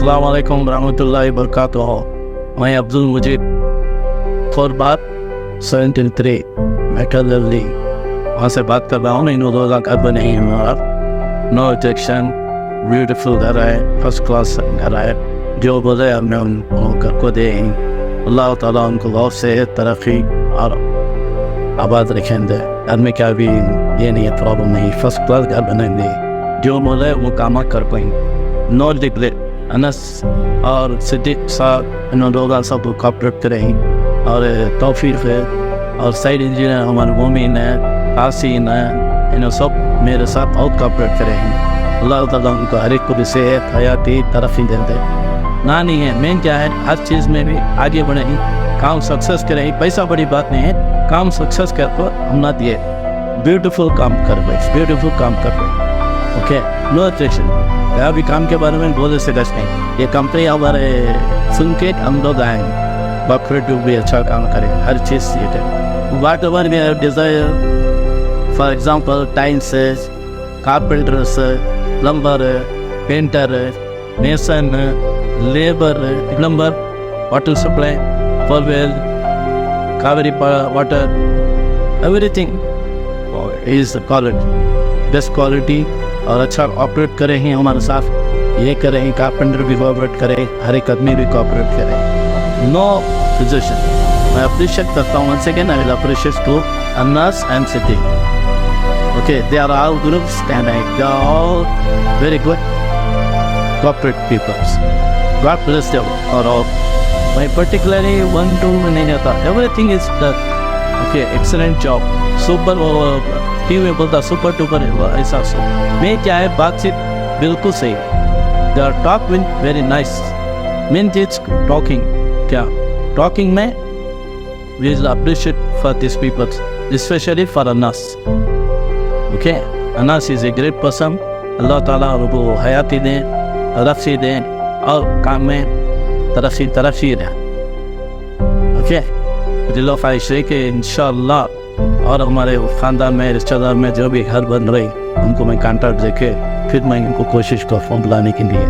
अस्सलाम वालेकुम रहमतुल्लाहि वबरकातुहू। मैं अब्दुल मुजीब 4/73 मैकलली वहाँ से बात कर रहा हूँ। इन रोज़ा घर बने हैं हमारा, नो ऑब्जेक्शन, ब्यूटीफुल घर है, फर्स्ट क्लास घर है। जो बोले हमने उन घर को दे। अल्लाह ताला उनको बहुत सेहत तरक्की और आबाद रखेंगे। घर में क्या भी ये नहीं है, प्रॉब्लम नहीं, फर्स्ट क्लास घर बनाएंगे। जो बोले वो काम कर पाएंगे। नो डिग्रेड अनस और सिद्दीक साहब इन लोगों सब कॉपरेट करें और तौफीक है और साइड इंजीनियर हमारे मोमिन है, कासिन है, इन सब मेरे साथ बहुत कॉपरेट करें। अल्लाह ताला उनको हर एक को भी सेहत हयाती तरक्की देते ना नहीं है। मेन क्या है, हर चीज़ में भी आगे बढ़े, काम सक्सेस करें। पैसा बड़ी बात नहीं है, काम सक्सेस कर तो हम ना दिए, ब्यूटीफुल काम कर पाए, ब्यूटीफुल काम कर पाए। Okay, no objection. अभी काम के बारे में बोले से कुछ नहीं। ये कंपनी हमारे सुन के हम लोग आएंगे, बफरेट भी अच्छा काम करें, हर चीज़ ये है। Whatever we have desire, for example tiles, carpenters, plumber, painter, mason, labour, plumber, water supply, borewell, Kaveri water, everything is quality, best quality और अच्छा ऑपरेट करें ही हमारे साथ। ये करें, कारपेंटर भी कोऑपरेट करें, हर एक आदमी भी कोऑपरेट करें। No position. मैं अप्रिशिएट करता हूँ once again, I will appreciate to Anas and Siti. Okay, they are all groups and they are all very good corporate people. God bless them for all. My particularly one to नहीं आता, everything is done. Okay, excellent job, super TV में बोलता super टूपर ऐसा सो। मैं क्या है, बातचीत बिल्कुल सही, they are talking very nice. Main चीज टॉकिंग, क्या टॉकिंग में we will appreciate for this peoples, specially for Anas. Okay, Anas is a great person. अल्लाह ताला उनको हयाती दें, तरक्की दें और काम में तरक्की दें। ओके, दिलो ख्वाहिश है कि इंशाअल्लाह और हमारे ख़ानदान में, रिश्तेदार में जो भी घर बन रही, उनको मैं कॉन्टैक्ट देके फिर मैं इनको कोशिश करता हूँ बुलाने के लिए।